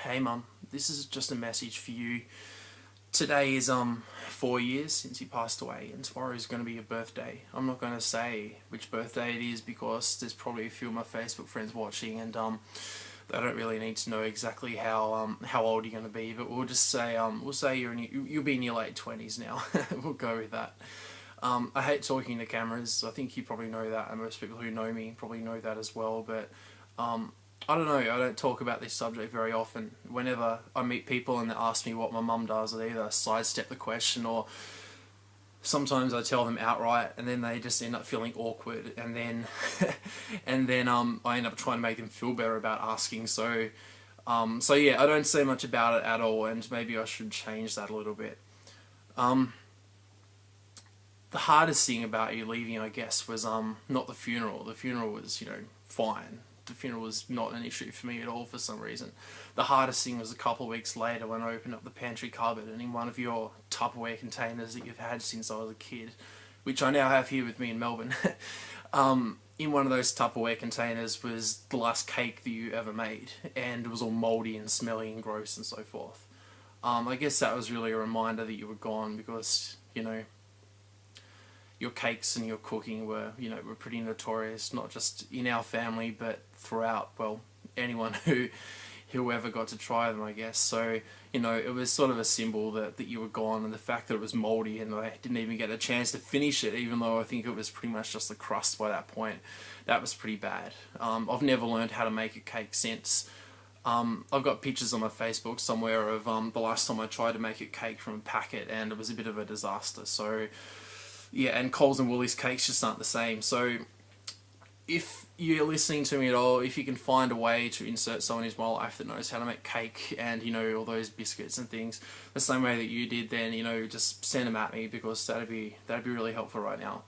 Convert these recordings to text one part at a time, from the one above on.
Hey mum, this is just a message for you. Today is 4 years since he passed away, and tomorrow is going to be your birthday. I'm not going to say which birthday it is because there's probably a few of my Facebook friends watching, and they don't really need to know exactly how old you're going to be. But we'll say you'll be in your late 20s now. We'll go with that. I hate talking to cameras. I think you probably know that, and most people who know me probably know that as well. But I don't know, I don't talk about this subject very often. Whenever I meet people and they ask me what my mum does, I either sidestep the question or sometimes I tell them outright and then they just end up feeling awkward and then I end up trying to make them feel better about asking. So yeah, I don't say much about it at all, and maybe I should change that a little bit. The hardest thing about you leaving, I guess, was not the funeral. The funeral was, fine. The funeral was not an issue for me at all for some reason. The hardest thing was a couple of weeks later when I opened up the pantry cupboard, and in one of your Tupperware containers that you've had since I was a kid, which I now have here with me in Melbourne, in one of those Tupperware containers was the last cake that you ever made, and it was all mouldy and smelly and gross and so forth. I guess that was really a reminder that you were gone because, your cakes and your cooking were pretty notorious, not just in our family, but throughout, well, anyone whoever got to try them, I guess. So, it was sort of a symbol that you were gone, and the fact that it was mouldy and I didn't even get a chance to finish it, even though I think it was pretty much just the crust by that point, that was pretty bad. I've never learned how to make a cake since. I've got pictures on my Facebook somewhere of the last time I tried to make a cake from a packet, and it was a bit of a disaster. So yeah, and Coles and Woolies cakes just aren't the same. So if you're listening to me at all, if you can find a way to insert someone into my life that knows how to make cake and, all those biscuits and things, the same way that you did, then, just send them at me, because that'd be really helpful right now.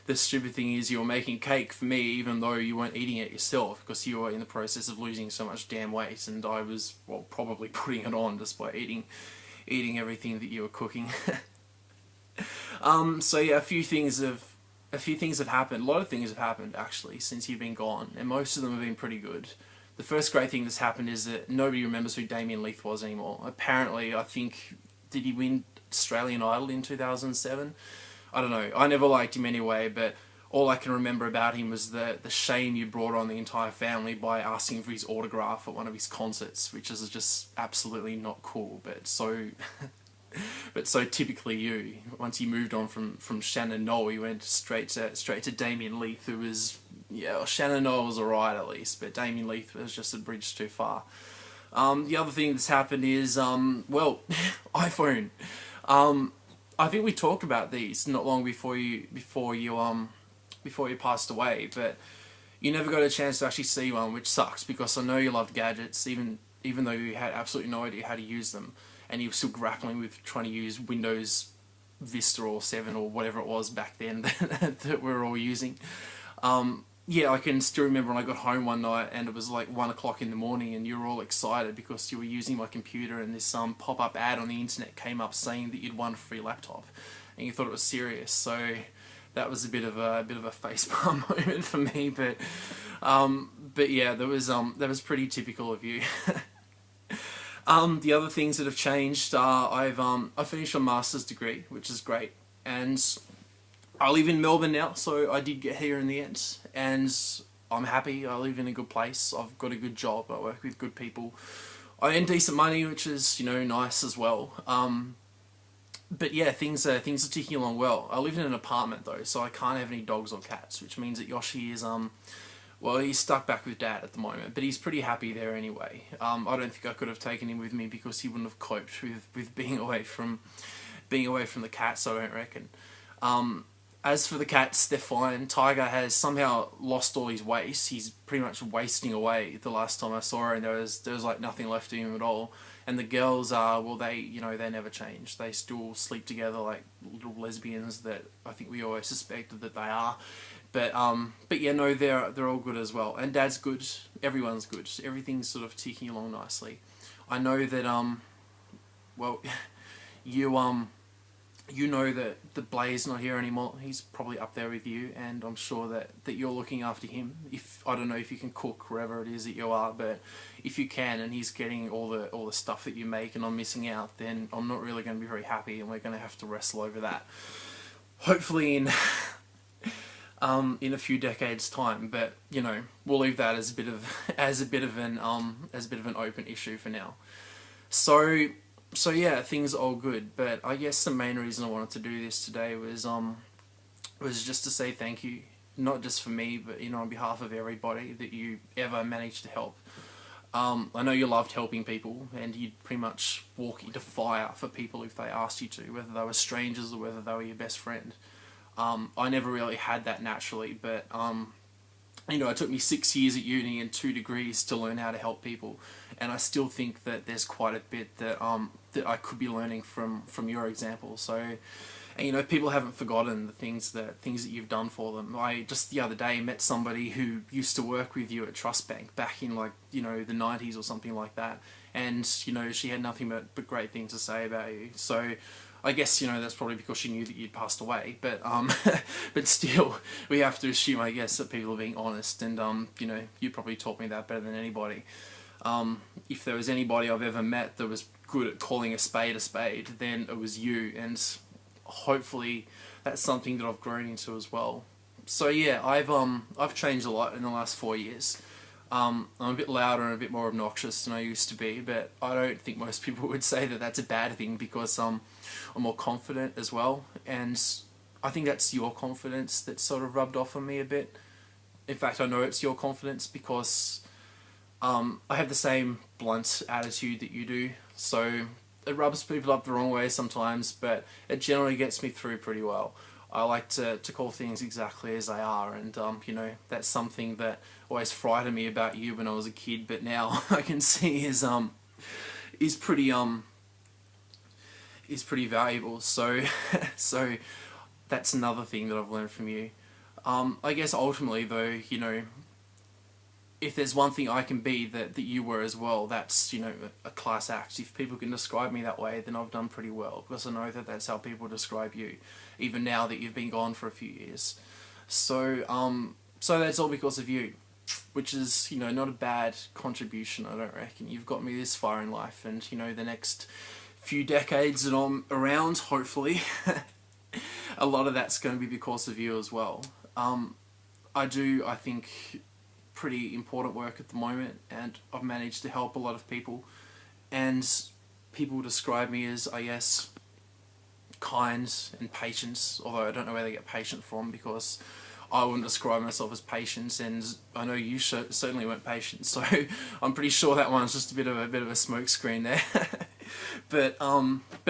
The stupid thing is you're making cake for me even though you weren't eating it yourself, because you were in the process of losing so much damn weight, and I was, well, probably putting it on just by eating everything that you were cooking. So yeah, a few things have happened. A lot of things have happened actually since you've been gone, and most of them have been pretty good. The first great thing that's happened is that nobody remembers who Damien Leith was anymore. Apparently, I think, did he win Australian Idol in 2007? I don't know. I never liked him anyway, but all I can remember about him was the shame you brought on the entire family by asking for his autograph at one of his concerts, which is just absolutely not cool, but so but so typically you. Once he moved on from Shaneo, he went straight to Damien Leith, who was, Shaneo was alright at least, but Damien Leith was just a bridge too far. The other thing that's happened is, iPhone. I think we talked about these not long before you passed away, but you never got a chance to actually see one, which sucks, because I know you loved gadgets, even though you had absolutely no idea how to use them, and you were still grappling with trying to use Windows Vista or 7 or whatever it was back then that we were all using. Yeah, I can still remember when I got home one night and it was like 1 o'clock in the morning and you were all excited because you were using my computer, and this pop-up ad on the internet came up saying that you'd won a free laptop, and you thought it was serious. So that was a bit of a facepalm moment for me, but yeah, that was pretty typical of you. The other things that have changed are I finished a master's degree, which is great, and I live in Melbourne now, so I did get here in the end, and I'm happy. I live in a good place. I've got a good job. I work with good people. I earn decent money, which is nice as well. But yeah, things are ticking along well. I live in an apartment though, so I can't have any dogs or cats, which means that Yoshi is well, he's stuck back with Dad at the moment, but he's pretty happy there anyway. I don't think I could have taken him with me because he wouldn't have coped with being away from the cats, I don't reckon. As for the cats, they're fine. Tiger has somehow lost all his waste. He's pretty much wasting away the last time I saw her, and there was like nothing left of him at all. And the girls are, well, they never change. They still sleep together like little lesbians that I think we always suspected that they are. But yeah, no, they're all good as well. And Dad's good. Everyone's good. Everything's sort of ticking along nicely. I know that well, you you know that the Blaze not here anymore. He's probably up there with you, and I'm sure that you're looking after him. If I don't know if you can cook wherever it is that you are, but if you can, and he's getting all the stuff that you make, and I'm missing out, then I'm not really going to be very happy, and we're going to have to wrestle over that. Hopefully in in a few decades' time, but you know, we'll leave that as a bit of an open issue for now. So yeah, things are all good, but I guess the main reason I wanted to do this today was just to say thank you, not just for me, but you know, on behalf of everybody that you ever managed to help. I know you loved helping people, and you'd pretty much walk into fire for people if they asked you to, whether they were strangers or whether they were your best friend. I never really had that naturally, but you know, it took me 6 years at uni and 2 degrees to learn how to help people, and I still think that there's quite a bit that that I could be learning from your example. So, and you know, people haven't forgotten the things that you've done for them. I just the other day met somebody who used to work with you at Trust Bank back in, like, you know, the 90s or something like that, and you know, she had nothing but great things to say about you. So I guess, you know, that's probably because she knew that you'd passed away, but but still, we have to assume, I guess, that people are being honest, and you know, you probably taught me that better than anybody. If there was anybody I've ever met that was good at calling a spade, then it was you, and hopefully that's something that I've grown into as well. So yeah, I've changed a lot in the last 4 years. I'm a bit louder and a bit more obnoxious than I used to be, but I don't think most people would say that that's a bad thing, because I'm more confident as well, and I think that's your confidence that sort of rubbed off on me a bit. In fact, I know it's your confidence because I have the same blunt attitude that you do, so it rubs people up the wrong way sometimes, but it generally gets me through pretty well. I like to call things exactly as they are, and you know, that's something that always frightened me about you when I was a kid, but now I can see is pretty valuable. So so that's another thing that I've learned from you. I guess ultimately though, you know, if there's one thing I can be that you were as well, that's, you know, a class act. If people can describe me that way, then I've done pretty well, because I know that that's how people describe you, even now that you've been gone for a few years. So so that's all because of you, which is, you know, not a bad contribution, I don't reckon. You've got me this far in life, and you know, the next few decades that I'm around, hopefully, a lot of that's going to be because of you as well. I think, pretty important work at the moment, and I've managed to help a lot of people, and people describe me as, I guess, kind and patient, although I don't know where they get patient from, because I wouldn't describe myself as patient, and I know you certainly weren't patient, so I'm pretty sure that one's just a bit of a smoke screen there. but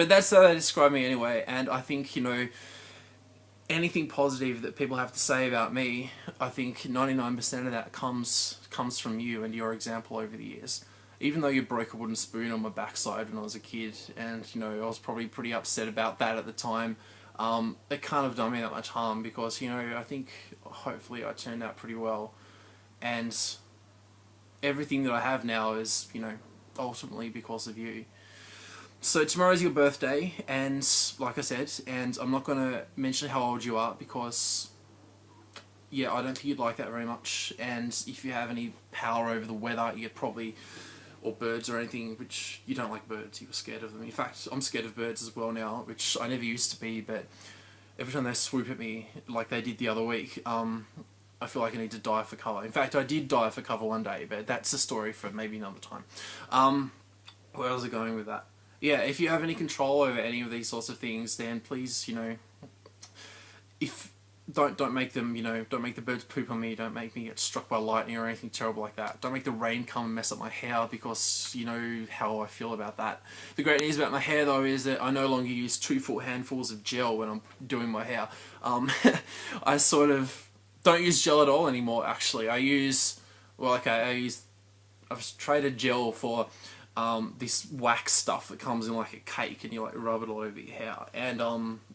that's how they describe me anyway, and I think, you know, anything positive that people have to say about me, I think 99% of that comes from you and your example over the years. Even though you broke a wooden spoon on my backside when I was a kid, and you know, I was probably pretty upset about that at the time, it can't have done me that much harm, because, you know, I think hopefully I turned out pretty well, and everything that I have now is, you know, ultimately because of you. So tomorrow's your birthday, and like I said, and I'm not going to mention how old you are, because yeah, I don't think you'd like that very much, and if you have any power over the weather, you'd probably, or birds or anything, which you don't like birds, you were scared of them. In fact, I'm scared of birds as well now, which I never used to be, but every time they swoop at me, like they did the other week, I feel like I need to dive for cover. In fact, I did dive for cover one day, but that's a story for maybe another time. Where was I going with that? Yeah, if you have any control over any of these sorts of things, then please, you know, don't make them, you know, don't make the birds poop on me, don't make me get struck by lightning or anything terrible like that. Don't make the rain come and mess up my hair, because you know how I feel about that. The great news about my hair though is that I no longer use 2 full handfuls of gel when I'm doing my hair. I sort of don't use gel at all anymore, actually. I've traded gel for this wax stuff that comes in like a cake, and you like rub it all over your hair, and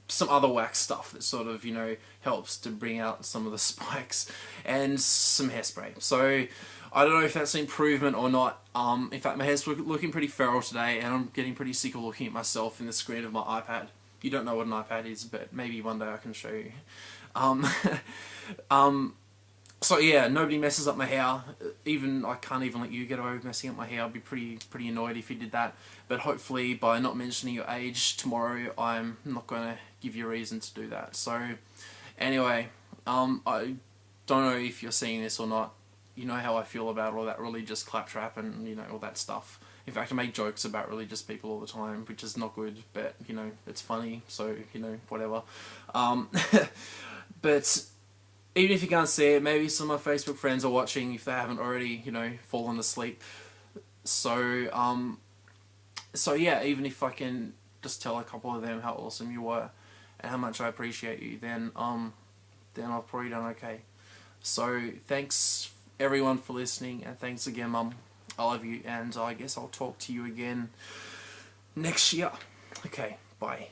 some other wax stuff that sort of, you know, helps to bring out some of the spikes, and some hairspray. So I don't know if that's an improvement or not. In fact, my hair's looking pretty feral today, and I'm getting pretty sick of looking at myself in the screen of my iPad. you don't know what an iPad is, but maybe one day I can show you. Um, um, so yeah, nobody messes up my hair. Even I can't even let you get away with messing up my hair. I'd be pretty annoyed if you did that. But hopefully, by not mentioning your age tomorrow, I'm not going to give you a reason to do that. So anyway, I don't know if you're seeing this or not. You know how I feel about all that religious claptrap and, you know, all that stuff. In fact, I make jokes about religious people all the time, which is not good, but, you know, it's funny, so, you know, whatever. But even if you can't see it, maybe some of my Facebook friends are watching if they haven't already, you know, fallen asleep. So, so yeah, even if I can just tell a couple of them how awesome you were and how much I appreciate you, then I've probably done okay. So thanks everyone for listening, and thanks again, Mum. I love you, and I guess I'll talk to you again next year. Okay, bye.